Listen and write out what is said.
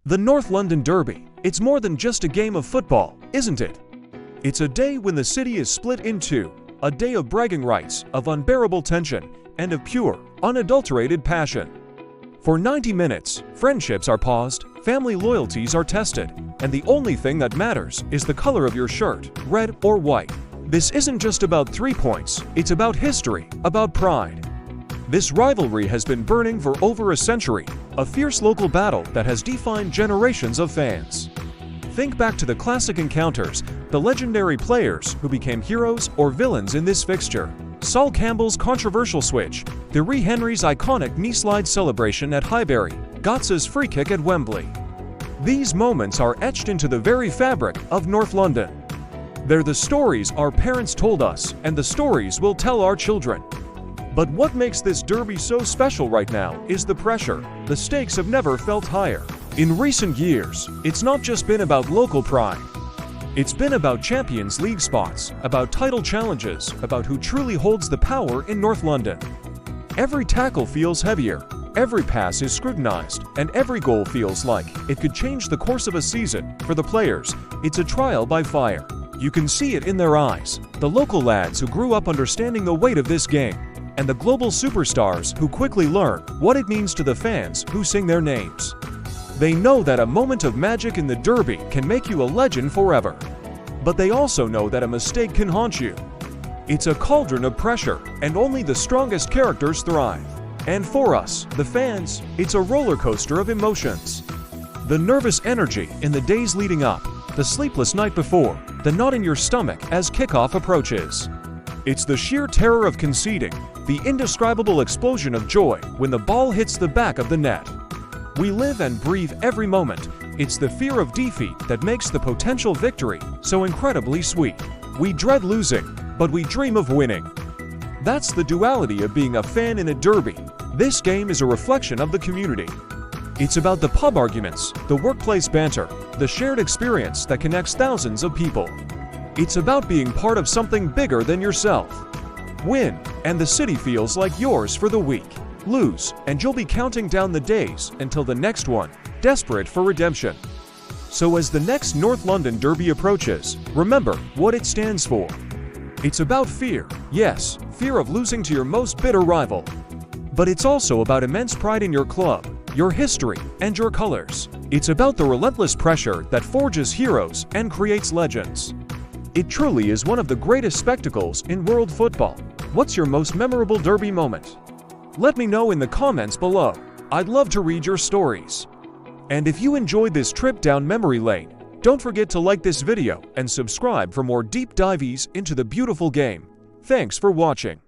The North London Derby. It's more than just a game of football, isn't it? It's a day when the city is split in two, a day of bragging rights, of unbearable tension, and of pure, unadulterated passion. For 90 minutes, friendships are paused, family loyalties are tested, and the only thing that matters is the color of your shirt, red or white. This isn't just about 3 points, it's about history, about pride. This rivalry has been burning for over a century, a fierce local battle that has defined generations of fans. Think back to the classic encounters, the legendary players who became heroes or villains in this fixture. Sol Campbell's controversial switch, Thierry Henry's iconic knee slide celebration at Highbury, Götze's free kick at Wembley. These moments are etched into the very fabric of North London. They're the stories our parents told us, and the stories we'll tell our children. But what makes this derby so special right now is the pressure. The stakes have never felt higher. In recent years, it's not just been about local pride. It's been about Champions League spots, about title challenges, about who truly holds the power in North London. Every tackle feels heavier, every pass is scrutinized, and every goal feels like it could change the course of a season. For the players, it's a trial by fire. You can see it in their eyes, the local lads who grew up understanding the weight of this game, and the global superstars who quickly learn what it means to the fans who sing their names. They know that a moment of magic in the derby can make you a legend forever. But they also know that a mistake can haunt you. It's a cauldron of pressure, and only the strongest characters thrive. And for us, the fans, it's a roller coaster of emotions. The nervous energy in the days leading up, the sleepless night before, the knot in your stomach as kickoff approaches. It's the sheer terror of conceding, the indescribable explosion of joy when the ball hits the back of the net. We live and breathe every moment. It's the fear of defeat that makes the potential victory so incredibly sweet. We dread losing, but we dream of winning. That's the duality of being a fan in a derby. This game is a reflection of the community. It's about the pub arguments, the workplace banter, the shared experience that connects thousands of people. It's about being part of something bigger than yourself. Win, and the city feels like yours for the week. Lose, and you'll be counting down the days until the next one, desperate for redemption. So as the next North London Derby approaches, remember what it stands for. It's about fear, yes, fear of losing to your most bitter rival. But it's also about immense pride in your club, your history, and your colors. It's about the relentless pressure that forges heroes and creates legends. It truly is one of the greatest spectacles in world football. What's your most memorable derby moment? Let me know in the comments below. I'd love to read your stories. And if you enjoyed this trip down memory lane, don't forget to like this video and subscribe for more deep dives into the beautiful game. Thanks for watching.